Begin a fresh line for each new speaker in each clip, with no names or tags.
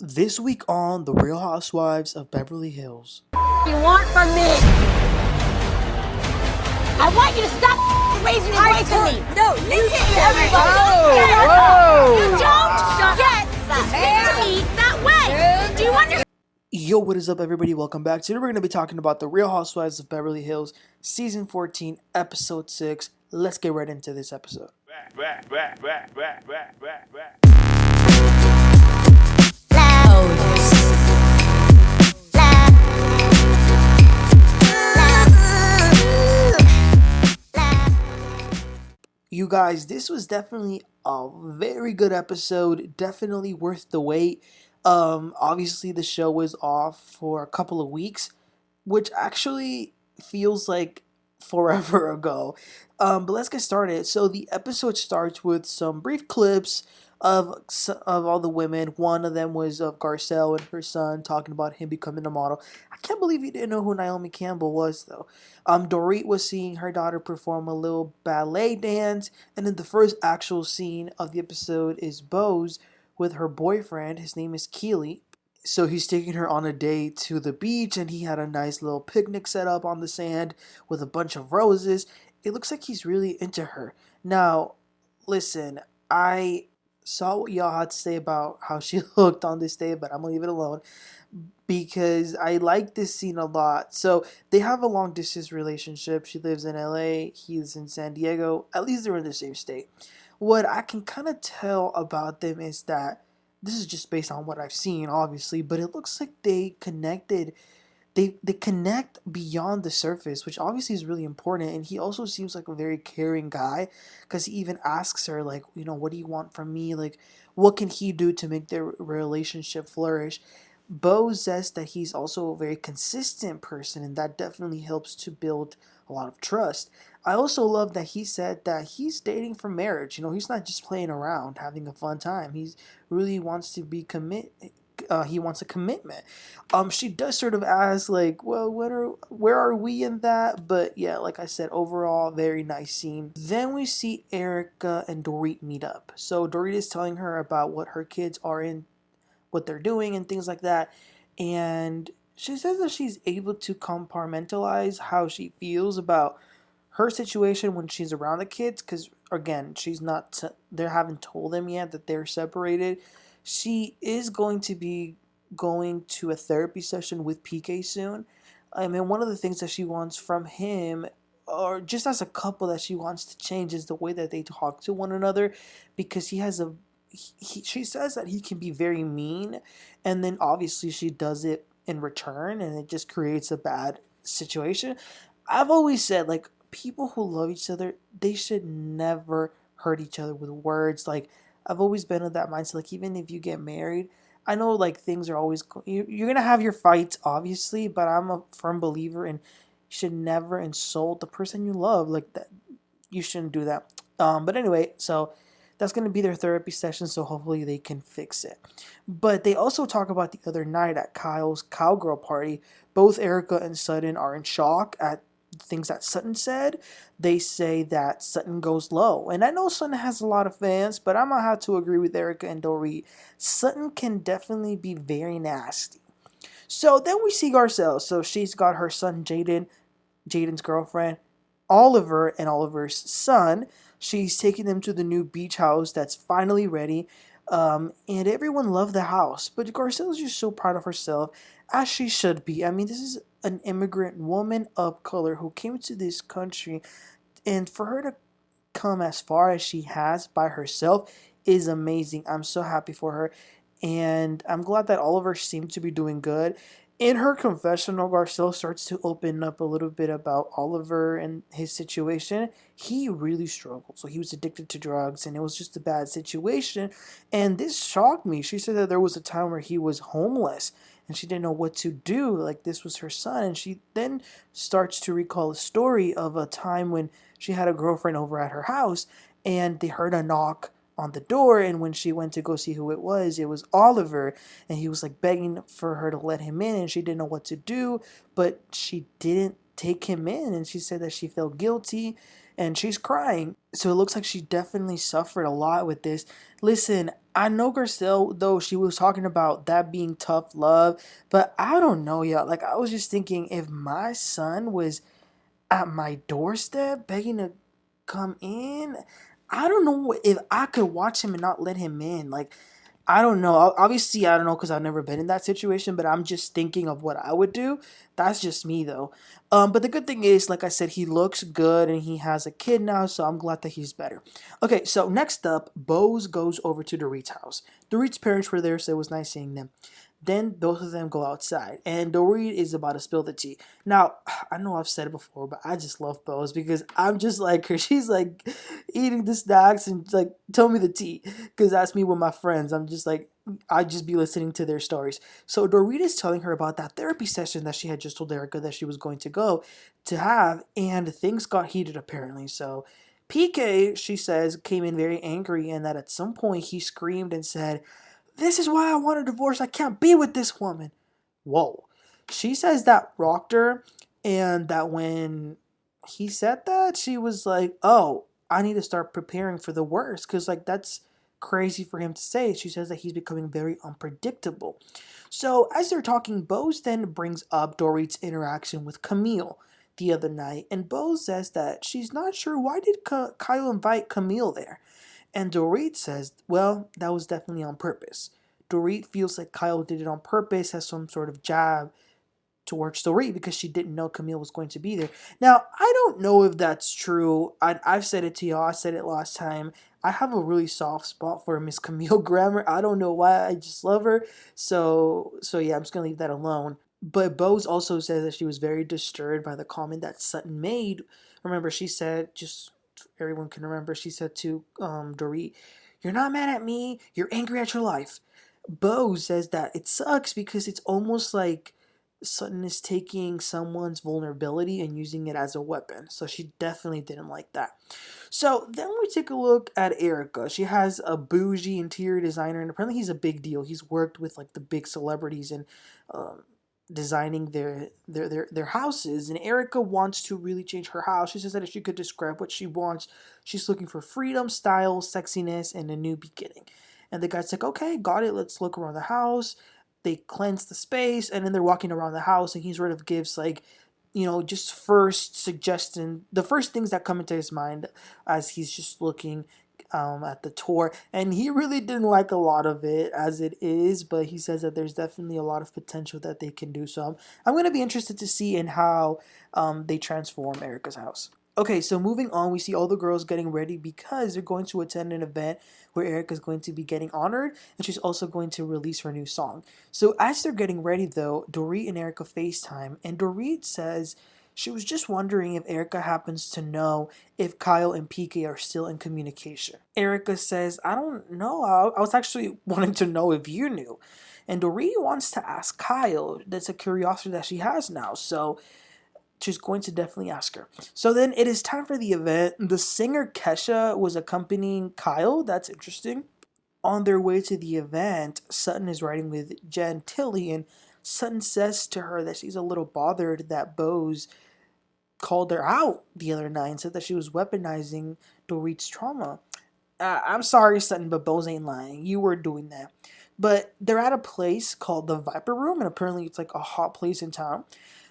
This week on The Real Housewives of Beverly Hills.
You want from me? I want you to stop raising your voice at me. No, you can't everybody.
Whoa.
You don't get to speak to me that way. Do you understand?
Yo, what is up, everybody? Welcome back. Today we're going to be talking about The Real Housewives of Beverly Hills, Season 14, Episode 6. Let's get right into this episode. You guys, this was definitely a very good episode. Definitely worth the wait. Obviously the show was off for a couple of weeks, which actually feels like forever ago. But let's get started. So the episode starts with some brief clips of all the women. One of them was of Garcelle and her son talking about him becoming a model. I can't believe you didn't know who Naomi Campbell was, though. Dorit was seeing her daughter perform a little ballet dance, and then the first actual scene of the episode is Bose with her boyfriend. His name is Keely. So he's taking her on a date to the beach, and he had a nice little picnic set up on the sand with a bunch of roses. It looks like he's really into her. Now, listen, I saw what y'all had to say about how she looked on this day, but I'm gonna leave it alone because I like this scene a lot. So they have a long distance relationship. She lives in LA, he's in San Diego. At least they're in the same state. What I can kind of tell about them is that this is just based on what I've seen, obviously, but it looks like they connected. They connect beyond the surface, which obviously is really important. And he also seems like a very caring guy, because he even asks her, like, what do you want from me? Like, what can he do to make their relationship flourish? Bo says that he's also a very consistent person, and that definitely helps to build a lot of trust. I also love that he said that he's dating for marriage. He's not just playing around, having a fun time. He really wants to be he wants a commitment. She does sort of ask, like, well, where are we in that? But yeah, like I said, overall, very nice scene. Then we see Erika and Dorit meet up. So Dorit is telling her about what her kids are in, what they're doing, and things like that. And she says that she's able to compartmentalize how she feels about her situation when she's around the kids, because again, they haven't told them yet that they're separated. She is going to be going to a therapy session with PK soon. I mean, one of the things that she wants from him, or just as a couple that she wants to change, is the way that they talk to one another, because she says that he can be very mean, and then obviously she does it in return, and it just creates a bad situation. I've always said, like, people who love each other, they should never hurt each other with words. Like, I've always been of that mindset. Like, even if you get married, I know, like, things are always you're gonna have your fights, obviously, but I'm a firm believer in you should never insult the person you love. Like, that, you shouldn't do that. But anyway, so that's gonna be their therapy session, so hopefully they can fix it. But they also talk about the other night at Kyle's cowgirl party. Both Erica and Sutton are in shock at things that Sutton said. They say that Sutton goes low. And I know Sutton has a lot of fans, but I'm going to have to agree with Erika and Dorit. Sutton can definitely be very nasty. So then we see Garcelle. So she's got her son Jayne, Jayden's girlfriend, Oliver, and Oliver's son. She's taking them to the new beach house that's finally ready. And everyone loved the house. But Garcelle's just so proud of herself, as she should be. I mean, this is an immigrant woman of color who came to this country, and for her to come as far as she has by herself is amazing. I'm so happy for her, and I'm glad that Oliver seemed to be doing good. In her confessional, Garcelle starts to open up a little bit about Oliver and his situation. He really struggled. So he was addicted to drugs, and it was just a bad situation. And this shocked me. She said that there was a time where he was homeless, and she didn't know what to do. Like, this was her son. And she then starts to recall a story of a time when she had a girlfriend over at her house, and they heard a knock on the door, and when she went to go see who it was Oliver, and he was like begging for her to let him in, and she didn't know what to do, but she didn't take him in, and she said that she felt guilty, and she's crying. So it looks like she definitely suffered a lot with this. Listen, I know Garcelle, though, she was talking about that being tough love, but I don't know, y'all. Like, I was just thinking if my son was at my doorstep begging to come in, I don't know if I could watch him and not let him in. Like, I don't know. Obviously, I don't know because I've never been in that situation, but I'm just thinking of what I would do. That's just me, though. But the good thing is, like I said, he looks good and he has a kid now, so I'm glad that he's better. Okay, so next up, Bose goes over to Dorit's house. Dorit's parents were there, so it was nice seeing them. Then both of them go outside, and Dorit is about to spill the tea. Now, I know I've said it before, but I just love Bose because I'm just like her. She's like eating the snacks and like, tell me the tea, because that's me with my friends. I'm just like, I just be listening to their stories. So Dorit is telling her about that therapy session that she had just told Erica that she was going to go to have, and things got heated apparently. So PK, she says, came in very angry, and that at some point he screamed and said, "This is why I want a divorce. I can't be with this woman." Whoa. She says that rocked her, and that when he said that, she was like, oh, I need to start preparing for the worst, because, like, that's crazy for him to say. She says that he's becoming very unpredictable. So, as they're talking, Bose then brings up Dorit's interaction with Camille the other night, and Bose says that she's not sure why did Kyle invite Camille there. And Dorit says, well, that was definitely on purpose. Dorit feels like Kyle did it on purpose as some sort of jab towards Dorit because she didn't know Camille was going to be there. Now, I don't know if that's true. I've said it to y'all. I said it last time. I have a really soft spot for Miss Camille Grammer. I don't know why. I just love her. So yeah, I'm just going to leave that alone. But Bose also says that she was very disturbed by the comment that Sutton made. Remember, she said, just everyone can remember, she said to Dorit, "You're not mad at me. You're angry at your life." Bose says that it sucks because it's almost like Sutton is taking someone's vulnerability and using it as a weapon. So she definitely didn't like that. So then we take a look at Erica. She has a bougie interior designer, and apparently he's a big deal. He's worked with like the big celebrities and um, designing their houses. And Erica wants to really change her house. She says that if she could describe what she wants, she's looking for freedom, style, sexiness, and a new beginning. And the guy's like, okay, got it. Let's look around the house. They cleanse the space, and then they're walking around the house, and he sort of gives like, just first suggestion, the first things that come into his mind as he's just looking at the tour. And he really didn't like a lot of it as it is, but he says that there's definitely a lot of potential that they can do. So I'm going to be interested to see in how they transform Erica's house. Okay, so moving on, we see all the girls getting ready because they're going to attend an event where Erica's going to be getting honored, and she's also going to release her new song. So as they're getting ready, though, Dorit and Erica FaceTime, and Dorit says she was just wondering if Erica happens to know if Kyle and PK are still in communication. Erica says, I don't know. I was actually wanting to know if you knew. And Dorit wants to ask Kyle. That's a curiosity that she has now. So she's going to definitely ask her. So then it is time for the event. The singer Kesha was accompanying Kyle. That's interesting. On their way to the event, Sutton is riding with Jen Tilly, and Sutton says to her that she's a little bothered that Bose called her out the other night and said that she was weaponizing Dorit's trauma. I'm sorry, Sutton, but Bose ain't lying. You were doing that. But they're at a place called the Viper Room, and apparently it's like a hot place in town.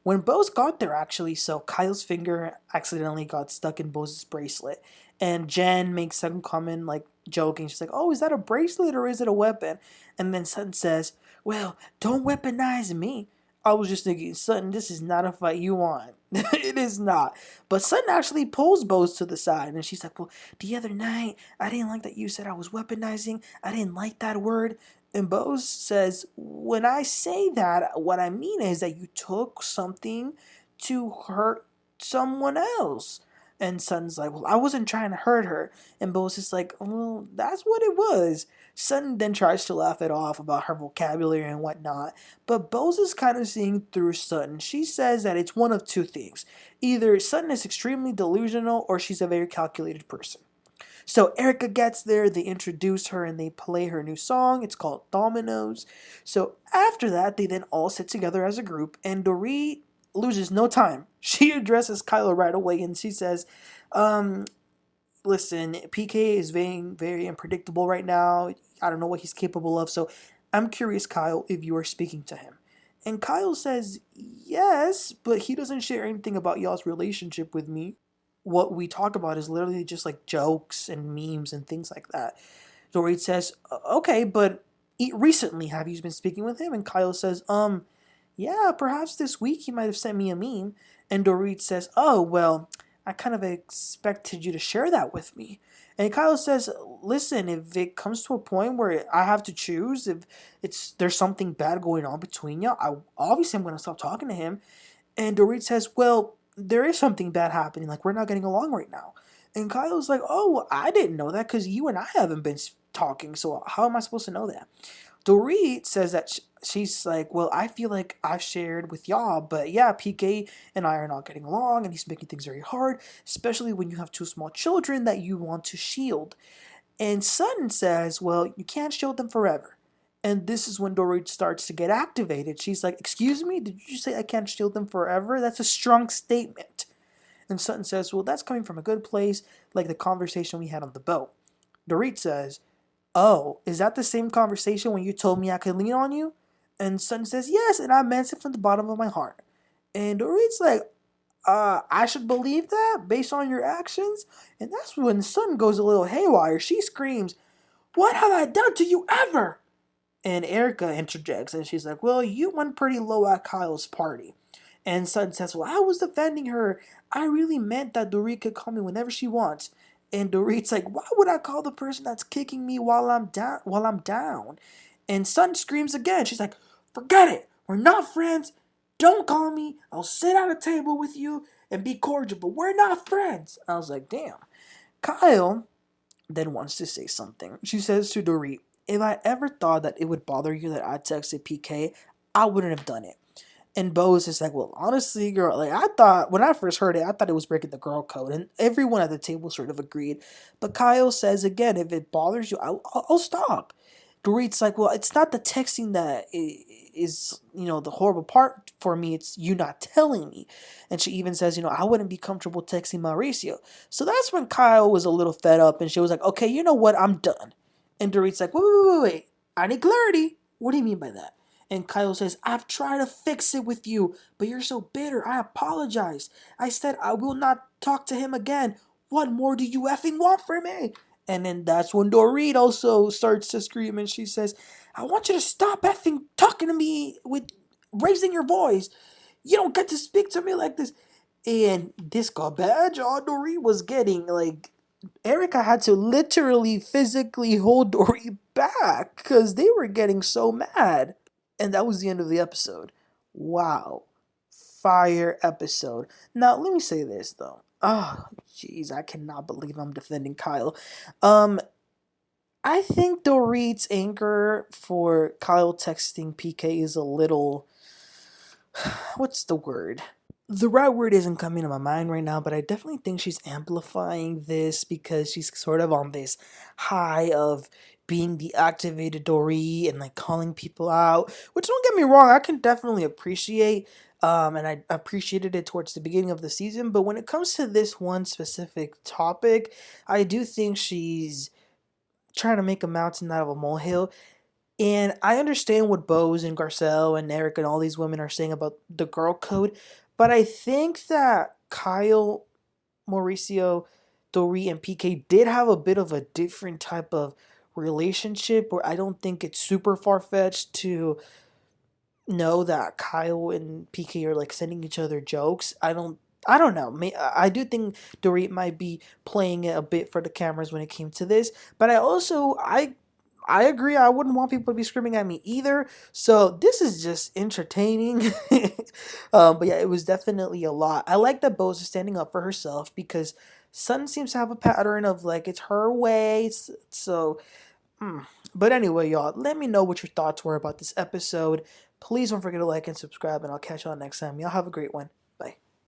When Bose got there, actually, so Kyle's finger accidentally got stuck in Bose's bracelet. And Jen makes some comment, like, joking. She's like, oh, is that a bracelet or is it a weapon? And then Sutton says, well, don't weaponize me. I was just thinking, Sutton, this is not a fight you want. It is not. But Sutton actually pulls Bose to the side. And she's like, well, the other night, I didn't like that you said I was weaponizing. I didn't like that word. And Bose says, when I say that, what I mean is that you took something to hurt someone else. And Sutton's like, well, I wasn't trying to hurt her. And Bose is like, well, that's what it was. Sutton then tries to laugh it off about her vocabulary and whatnot. But Bose is kind of seeing through Sutton. She says that it's one of two things. Either Sutton is extremely delusional or she's a very calculated person. So Erika gets there, they introduce her, and they play her new song. It's called Dominoes. So after that, they then all sit together as a group, and Dorit loses no time. She addresses Kylo right away, and she says, listen, PK is very, very unpredictable right now. I don't know what he's capable of. So I'm curious, Kyle, if you are speaking to him. And Kyle says, yes, but he doesn't share anything about y'all's relationship with me. What we talk about is literally just like jokes and memes and things like that. Dorit says, okay, but recently have you been speaking with him? And Kyle says, yeah, perhaps this week he might have sent me a meme. And Dorit says, oh, well, I kind of expected you to share that with me. And Kyle says, listen, if it comes to a point where I have to choose, if there's something bad going on between you, I'm going to stop talking to him. And Dorit says, well, there is something bad happening. Like, we're not getting along right now. And Kyle's like, oh, I didn't know that because you and I haven't been talking. So how am I supposed to know that? Dorit says that she's like, well, I feel like I've shared with y'all, but yeah, PK and I are not getting along, and he's making things very hard, especially when you have two small children that you want to shield. And Sutton says, well, you can't shield them forever. And this is when Dorit starts to get activated. She's like, excuse me, did you say I can't shield them forever? That's a strong statement. And Sutton says, well, that's coming from a good place, like the conversation we had on the boat. Dorit says, oh, is that the same conversation when you told me I could lean on you? And Sutton says, yes, and I meant it from the bottom of my heart. And Dorit's like, I should believe that based on your actions? And that's when Sutton goes a little haywire. She screams, what have I done to you ever? And Erika interjects and she's like, well, you went pretty low at Kyle's party. And Sutton says, well, I was defending her. I really meant that Dorit could call me whenever she wants. And Dorit's like, why would I call the person that's kicking me while I'm down? And Sutton screams again. She's like, forget it. We're not friends. Don't call me. I'll sit at a table with you and be cordial, but we're not friends. I was like, damn. Kyle then wants to say something. She says to Dorit, if I ever thought that it would bother you that I texted PK, I wouldn't have done it. And Bose is like, well, honestly, girl, like I thought when I first heard it, I thought it was breaking the girl code, and everyone at the table sort of agreed. But Kyle says again, if it bothers you, I'll stop. Dorit's like, well, it's not the texting that is, the horrible part for me. It's you not telling me. And she even says, I wouldn't be comfortable texting Mauricio. So that's when Kyle was a little fed up, and she was like, okay, you know what? I'm done. And Dorit's like, wait. I need clarity. What do you mean by that? And Kyle says, I've tried to fix it with you, but you're so bitter. I apologize. I said I will not talk to him again. What more do you effing want from me? And then that's when Dorit also starts to scream and she says, I want you to stop effing talking to me with raising your voice. You don't get to speak to me like this. And this got bad. All Dorit was getting, like, Erika had to literally physically hold Dorit back because they were getting so mad. And that was the end of the episode. Wow. Fire episode. Now, let me say this, though. Oh, jeez, I cannot believe I'm defending Kyle. I think Dorit's anchor for Kyle texting PK is a little... What's the word? The right word isn't coming to my mind right now, but I definitely think she's amplifying this because she's sort of on this high of being the activated Dorit and like calling people out, which don't get me wrong, I can definitely appreciate, and I appreciated it towards the beginning of the season, but when it comes to this one specific topic, I do think she's trying to make a mountain out of a molehill. And I understand what Bose and Garcelle and Erica and all these women are saying about the girl code, but I think that Kyle, Mauricio, Dorit, and PK did have a bit of a different type of relationship where I don't think it's super far-fetched to know that Kyle and PK are like sending each other jokes. I don't know. I do think Dorit might be playing it a bit for the cameras when it came to this, but I agree. I wouldn't want people to be screaming at me either. So this is just entertaining. But yeah, it was definitely a lot. I like that Bose is standing up for herself because Sutton seems to have a pattern of like it's her way. So, but anyway, y'all, let me know what your thoughts were about this episode. Please don't forget to like and subscribe, and I'll catch y'all next time. Y'all have a great one.